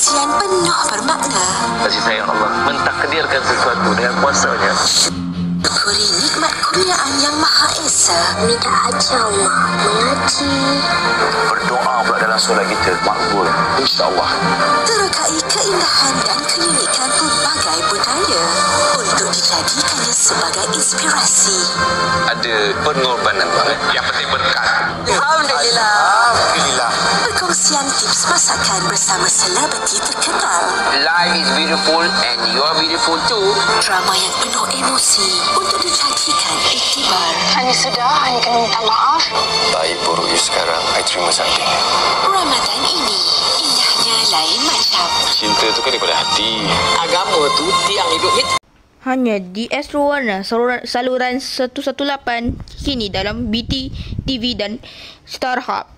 kongsian penuh bermakna. Kasih sayang Allah mentakdirkan sesuatu dengan kuasa-Nya. Syukuri nikmat kurniaan yang Maha Esa. Minta ajar Allah mengaji. Berdoa pula dalam solat kita makbul, insya-Allah. Terokai keindahan dan keunikan pelbagai budaya untuk dijadikannya sebagai inspirasi. Ada pengorbanan banget. Yang penting berkat. Alhamdulillah. Alhamdulillah. Perkongsian tips masakan bersama selebriti terkenal. Life is beautiful and you are beautiful too. Drama yang penuh emosi untuk disajikan iktibar. Hanya sudah, hanya kena minta maaf. Baik buruk you sekarang, I terima sakit. Ramadan ini indahnya lain macam. Cinta tu kan daripada hati. Agama tu tiang hidup kita. Hanya di Astro Warna saluran 118 kini dalam BT TV dan StarHub.